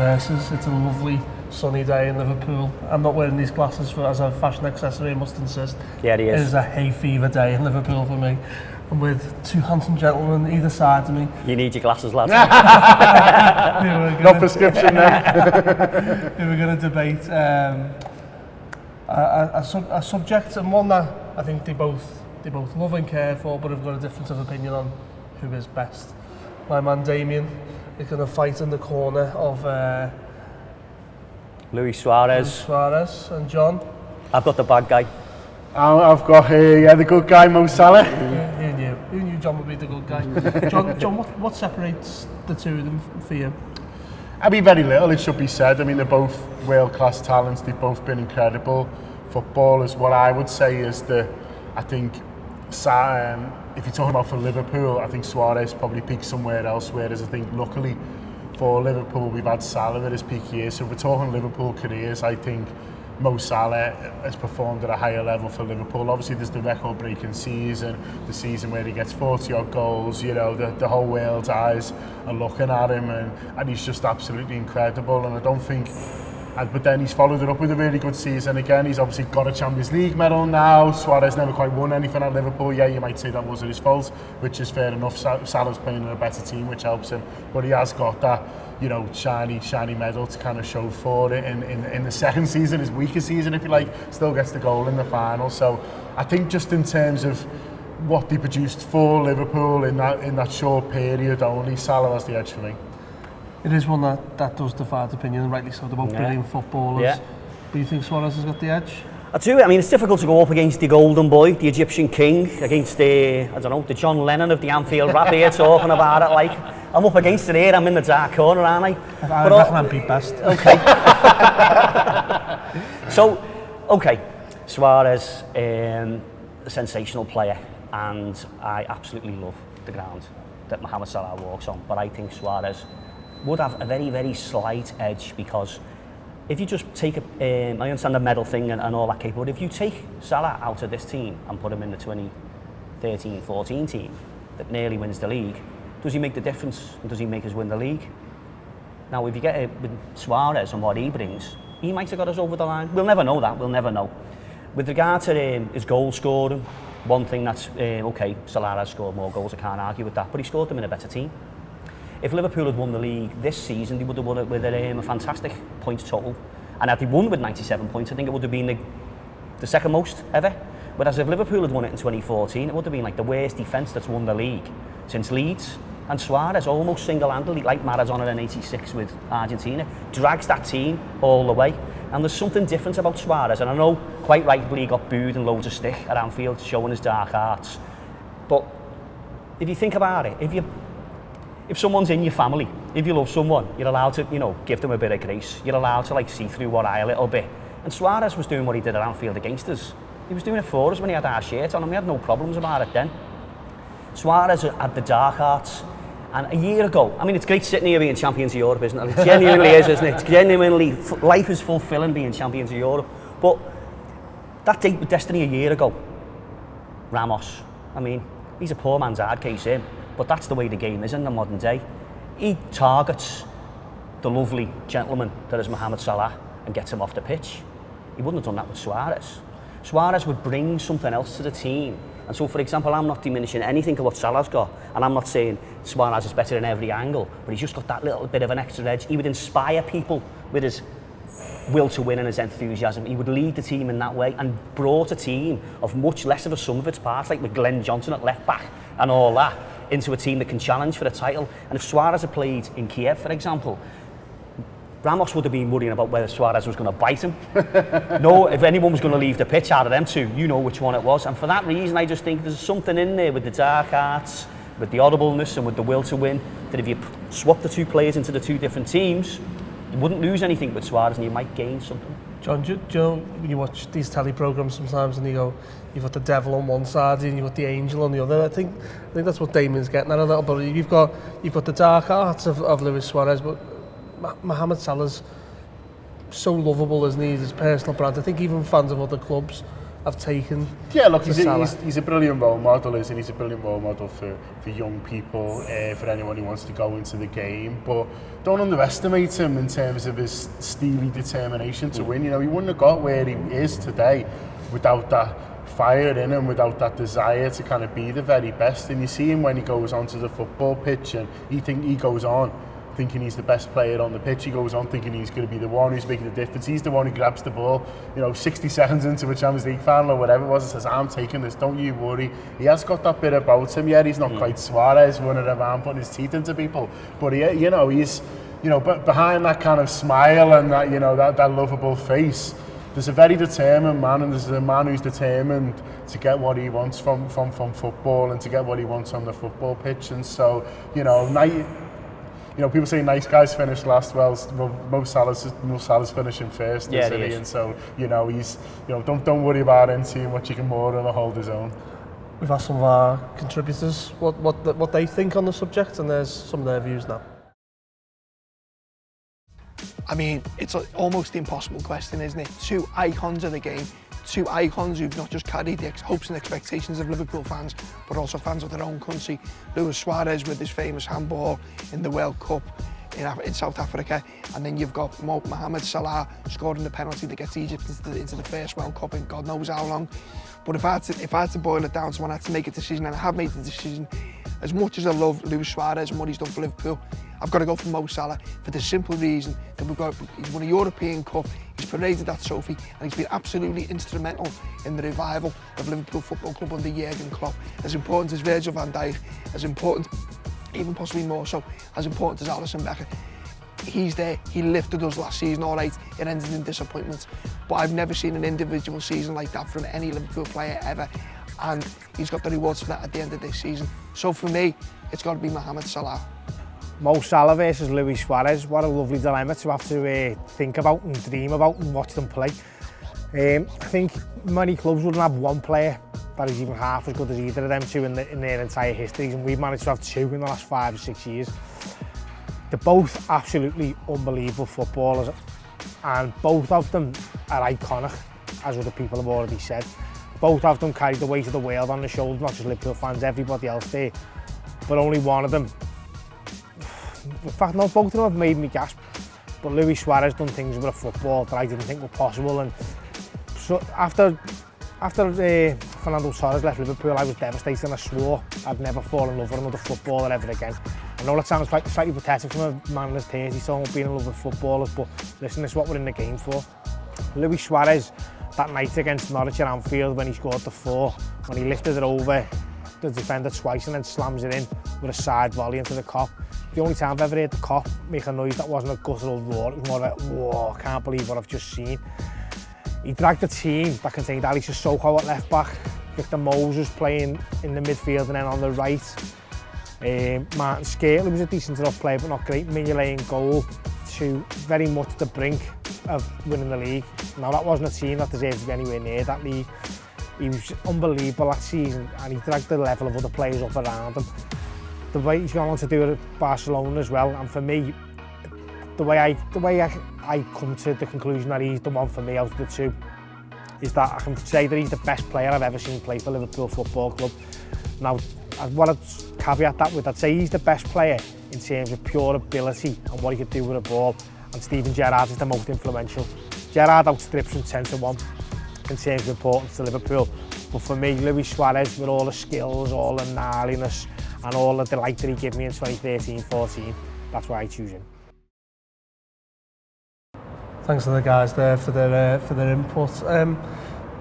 versus. It's a lovely sunny day in Liverpool. I'm not wearing these glasses as a fashion accessory, I must insist. Yeah, it is. It is a hay fever day in Liverpool for me. I'm with two handsome gentlemen either side of me. You need your glasses, lads. No prescription there. We were going to debate a subject, and one that I think they both love and care for, but have got a difference of opinion on who is best. My man Damian is going to fight in the corner of Luis Suarez and John. I've got the bad guy. I've got the good guy, Mo Salah. Who knew John would be the good guy? John, what separates the two of them for you? I mean, very little, it should be said. I mean, they're both world-class talents. They've both been incredible footballers. What I would say is that I think, if you're talking about for Liverpool, I think Suarez probably peaked somewhere else, whereas I think luckily for Liverpool, we've had Salah at his peak years. So if we're talking Liverpool careers, I think Mo Salah has performed at a higher level for Liverpool. Obviously, there's the record-breaking season, the season where he gets 40-odd goals. You know, the whole world's eyes are looking at him, and he's just absolutely incredible. And I don't think, but then he's followed it up with a really good season again. He's obviously got a Champions League medal now. Suarez never quite won anything at Liverpool. Yeah, you might say that wasn't his fault, which is fair enough. Salah's playing in a better team, which helps him, but he has got that, you know, shiny medal to kind of show for it. In the second season, his weaker season, if you like, still gets the goal in the final. So I think just in terms of what they produced for Liverpool in that short period only, Salah has the edge for me. It is one that does divide opinion, and rightly so. They're both brilliant footballers. Yeah. But you think Suarez has got the edge? I do. I mean, it's difficult to go up against the golden boy, the Egyptian king, against the John Lennon of the Anfield rap here talking about it. Like, I'm up against it here, I'm in the dark corner, aren't I? I reckon I'm beat best. Okay. So, Suarez, a sensational player, and I absolutely love the ground that Mohamed Salah walks on, but I think Suarez would have a very, very slight edge, because if you just take I understand the medal thing and all that cake, but if you take Salah out of this team and put him in the 2013-14 team that nearly wins the league, does he make the difference? And does he make us win the league? Now, if you get it with Suarez and what he brings, he might have got us over the line. We'll never know that. We'll never know. With regard to his goal scoring, one thing that's Salah has scored more goals. I can't argue with that, but he scored them in a better team. If Liverpool had won the league this season, they would have won it with a fantastic points total. And had they won with 97 points, I think it would have been the second most ever. Whereas if Liverpool had won it in 2014, it would have been like the worst defence that's won the league since Leeds. And Suarez, almost single-handedly, like Maradona in '86 with Argentina, drags that team all the way. And there's something different about Suarez. And I know, quite rightly, he got booed and loads of stick at Anfield, showing his dark arts. But if you think about it, if someone's in your family, if you love someone, you're allowed to, give them a bit of grace. You're allowed to, see through one eye a little bit. And Suarez was doing what he did at Anfield against us. He was doing it for us when he had our shirt on, and we had no problems about it then. Suarez had the dark arts. And a year ago, I mean, it's great sitting here being champions of Europe, isn't it? It genuinely is, isn't it? It's genuinely, life is fulfilling being champions of Europe. But that date with destiny a year ago, Ramos, I mean, he's a poor man's hard case in. But that's the way the game is in the modern day. He targets the lovely gentleman that is Mohamed Salah and gets him off the pitch. He wouldn't have done that with Suarez. Suarez would bring something else to the team. And so, for example, I'm not diminishing anything of what Salah's got. And I'm not saying Suarez is better in every angle, but he's just got that little bit of an extra edge. He would inspire people with his will to win and his enthusiasm. He would lead the team in that way and brought a team of much less of a sum of its parts, like with Glenn Johnson at left back and all that, into a team that can challenge for a title. And if Suarez had played in Kiev, for example, Ramos would have been worrying about whether Suarez was going to bite him. No, if anyone was going to leave the pitch out of them two, you know which one it was. And for that reason, I just think there's something in there with the dark arts, with the audibleness and with the will to win, that if you swap the two players into the two different teams, you wouldn't lose anything with Suarez and you might gain something. John, do you know when you watch these telly programmes sometimes and you go, you've got the devil on one side and you've got the angel on the other. I think that's what Damian's getting at a little bit. You've got the dark arts of Luis Suarez, but Mohamed Salah's so lovable, isn't he? His personal brand. I think even fans of other clubs taken. Yeah, look, Salah. he's a brilliant role model, isn't he? He's a brilliant role model for young people, for anyone who wants to go into the game. But don't underestimate him in terms of his steely determination to win. You know, he wouldn't have got where he is today without that fire in him, without that desire to kind of be the very best. And you see him when he goes onto the football pitch, and he goes on thinking he's the best player on the pitch. He goes on thinking he's going to be the one who's making the difference. He's the one who grabs the ball, 60 seconds into a Champions League final or whatever it was, and says, I'm taking this, don't you worry. He has got that bit about him. Yeah, he's not quite Suarez running around putting his teeth into people, but he's behind that kind of smile and that, that lovable face, there's a very determined man, and there's a man who's determined to get what he wants from football and to get what he wants on the football pitch. And so, people say nice guys finish last. Well, Mo Salah's finishing first, yeah, isn't he? And so, he's, don't worry about him too much. He can more than hold his own. We've asked some of our contributors what they think on the subject, and there's some of their views now. I mean, it's an almost impossible question, isn't it? Two icons of the game, two icons who've not just carried the hopes and expectations of Liverpool fans, but also fans of their own country. Luis Suarez with his famous handball in the World Cup in South Africa, and then you've got Mohamed Salah scoring the penalty that gets Egypt into the first World Cup in God knows how long. But if I had to boil it down to when I had to make a decision, and I have made the decision, as much as I love Luis Suarez and what he's done for Liverpool, I've got to go for Mo Salah for the simple reason that he's won a European Cup, he's paraded that trophy, and he's been absolutely instrumental in the revival of Liverpool Football Club under Jurgen Klopp. As important as Virgil van Dijk, as important, even possibly more so, as important as Alisson Becker. He's there, he lifted us last season, all right, it ended in disappointment. But I've never seen an individual season like that from any Liverpool player ever. And he's got the rewards for that at the end of this season. So for me, it's got to be Mohamed Salah. Mo Salah versus Luis Suarez, what a lovely dilemma to have to think about and dream about and watch them play. I think many clubs wouldn't have one player that is even half as good as either of them two in their entire histories, and we've managed to have two in the last 5 or 6 years. They're both absolutely unbelievable footballers, and both of them are iconic, as other people have already said. Both of them carry the weight of the world on their shoulders, not just Liverpool fans, everybody else there. But only one of them, in fact, no, both of them have made me gasp. But Luis Suarez done things with a football that I didn't think were possible. And so after Fernando Torres left Liverpool, I was devastated, and I swore I'd never fall in love with another footballer ever again. I know that sounds slightly pathetic from a man in his 30s, so being in love with footballers, but listen, it's what we're in the game for. Luis Suarez, that night against Norwich at Anfield when he scored the 4, when he lifted it over the defender twice and then slams it in with a side volley into the cop. The only time I've ever heard the cop make a noise that wasn't a guttural roar, it was more like, whoa, I can't believe what I've just seen. He dragged the team that contained Ali Sissoko at left back, Victor Moses playing in the midfield and then on the right. Martin Skrtel was a decent enough player but not great. Mignolet in goal, to very much the brink of winning the league. Now that wasn't a team that deserved to be anywhere near that league. He was unbelievable that season, and he dragged the level of other players up around him. The way he's gone on to do it at Barcelona as well, and for me, the way I come to the conclusion that he's the one for me out of the two is that I can say that he's the best player I've ever seen play for Liverpool Football Club. Now, what I'd caveat that with, I'd say he's the best player in terms of pure ability and what he could do with a ball, and Steven Gerrard is the most influential. Gerrard outstrips him 10-1 in terms of importance to Liverpool, but for me, Luis Suarez, with all the skills, all the gnarliness and all the delight that he gave me in 2013-14, that's why I choose him. Thanks to the guys there for their input.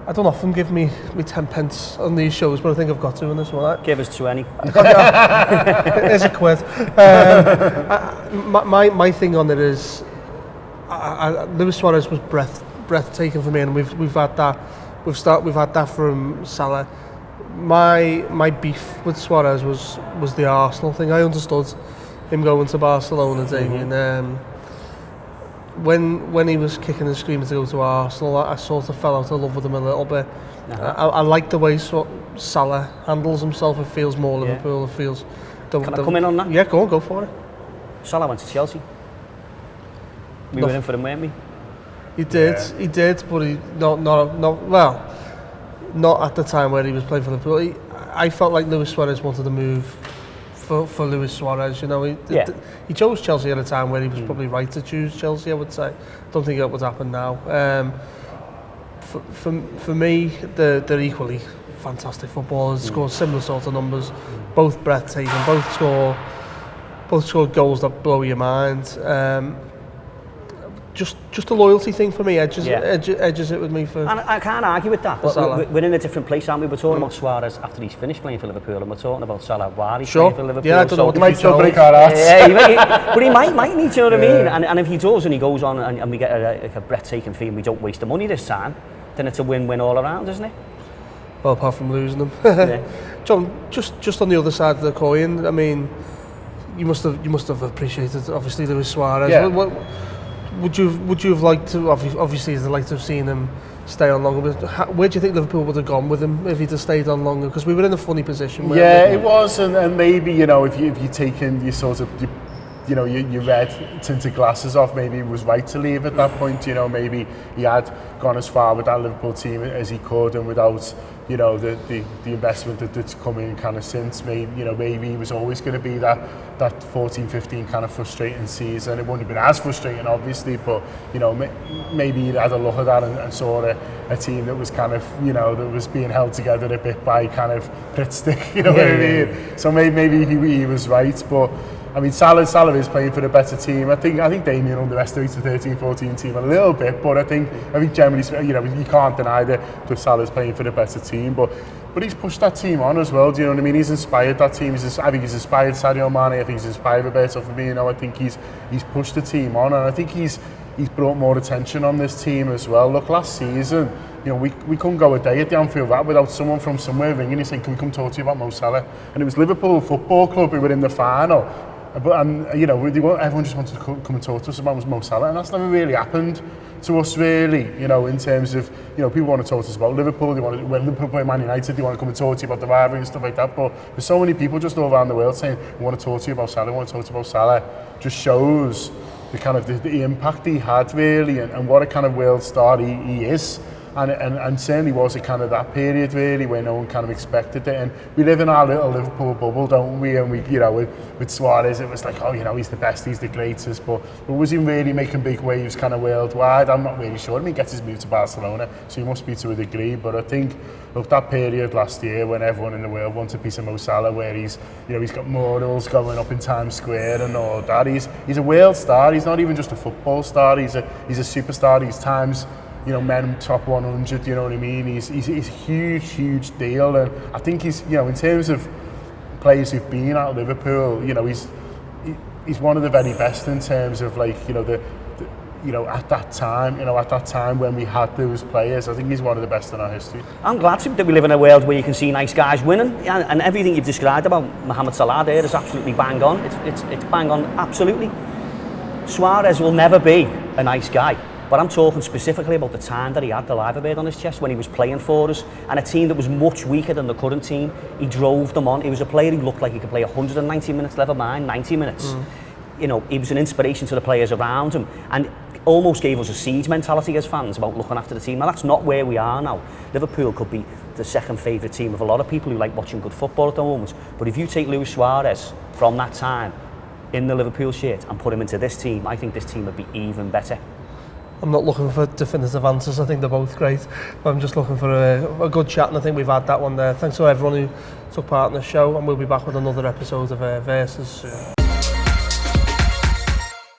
I don't often give me 10 pence on these shows, but I think I've got to on this one. Give us 20. Here's a quid. My thing on it is, Luis Suarez was breathtaking for me, and we've had that. We've had that from Salah. My beef with Suarez was the Arsenal thing. I understood him going to Barcelona, Damian. When he was kicking and screaming to go to Arsenal, I sort of fell out of love with him a little bit. I like the way Salah handles himself. It feels more Liverpool. It feels. Can I come in on that? Yeah, go for it. Salah went to Chelsea. We were in for him, weren't we? He did, but he not well. not at the time where he was playing for Liverpool. I felt like Luis Suarez wanted to move for Luis Suarez. You know, he chose Chelsea at a time where he was probably right to choose Chelsea. I would say. Don't think that would happen now. For me, they're equally fantastic footballers. Score similar sort of numbers, both breathtaking. Both score goals that blow your mind. Just a loyalty thing for me. Edges it with me for. And I can't argue with that. But we're in a different place, aren't we? We're talking about Suarez after he's finished playing for Liverpool, and we're talking about Salah while he's playing for Liverpool. Yeah, I don't know what he might still break our hearts. But he might need, you know what I mean? And if he does, and he goes on, and we get a breathtaking fee, and we don't waste the money this time, then it's a win-win all around, isn't it? Well, apart from losing them. John, just on the other side of the coin, I mean, you must have appreciated obviously Luis Suarez. Yeah. What would you have liked to? Obviously, you'd like to have seen him stay on longer. But where do you think Liverpool would have gone with him if he'd have stayed on longer? Because we were in a funny position. It was, and maybe if you taken your sort of your red tinted glasses off, maybe he was right to leave at that point. Maybe he had gone as far with that Liverpool team as he could, and without the investment that's come in kind of since, maybe he was always going to be that 14-15 kind of frustrating season. It wouldn't have been as frustrating, obviously, but maybe he had a look at that and saw a team that was kind of that was being held together a bit by kind of Pritt stick. What I mean? So maybe he was right, but. I mean, Salah is playing for a better team. I think Damian underestimates the 13-14 team a little bit, but I think generally, you can't deny that Salah's playing for a better team. But he's pushed that team on as well. Do you know what I mean? He's inspired that team. I think he's inspired Sadio Mane. I think he's inspired Roberto Firmino. I think he's pushed the team on, and I think he's brought more attention on this team as well. Look, last season, we couldn't go a day at the Anfield without someone from somewhere ringing and saying, "Can we come talk to you about Mo Salah?" And it was Liverpool Football Club who were in the final. Everyone just wanted to come and talk to us about Mo Salah, and that's never really happened to us, really. In terms of people want to talk to us about Liverpool. When Liverpool play Man United, they want to come and talk to you about the rivalry and stuff like that. But there's so many people just all around the world saying, "We want to talk to you about Salah. We want to talk to you about Salah." Just shows the kind of the impact he had, really, and what a kind of world star he is. And certainly was a kind of that period, really, where no one kind of expected it. And we live in our little Liverpool bubble, don't we? And we, with Suarez, it was like, he's the best, he's the greatest. But was he really making big waves kind of worldwide? I'm not really sure. I mean, he gets his move to Barcelona, so he must be to a degree. But I think, that period last year when everyone in the world wants a piece of Mo Salah, where he's got murals going up in Times Square and all that. He's a world star. He's not even just a football star. He's a superstar. He's Times. Men top 100, you know what I mean? He's a huge deal, and I think he's, in terms of players who've been at Liverpool, he's one of the very best in terms of at that time when we had those players. I think he's one of the best in our history. I'm glad that we live in a world where you can see nice guys winning, and everything you've described about Mohamed Salah there is absolutely bang on. It's bang on, absolutely. Suarez will never be a nice guy. But I'm talking specifically about the time that he had the liver bird on his chest when he was playing for us, and a team that was much weaker than the current team. He drove them on. He was a player who looked like he could play 190 minutes, never mind 90 minutes. He was an inspiration to the players around him, and almost gave us a siege mentality as fans about looking after the team. Now that's not where we are now. Liverpool could be the second favourite team of a lot of people who like watching good football at the moment. But if you take Luis Suarez from that time in the Liverpool shirt and put him into this team, I think this team would be even better. I'm not looking for definitive answers. I think they're both great. But I'm just looking for a good chat, and I think we've had that one there. Thanks to everyone who took part in the show, and we'll be back with another episode of Versus soon.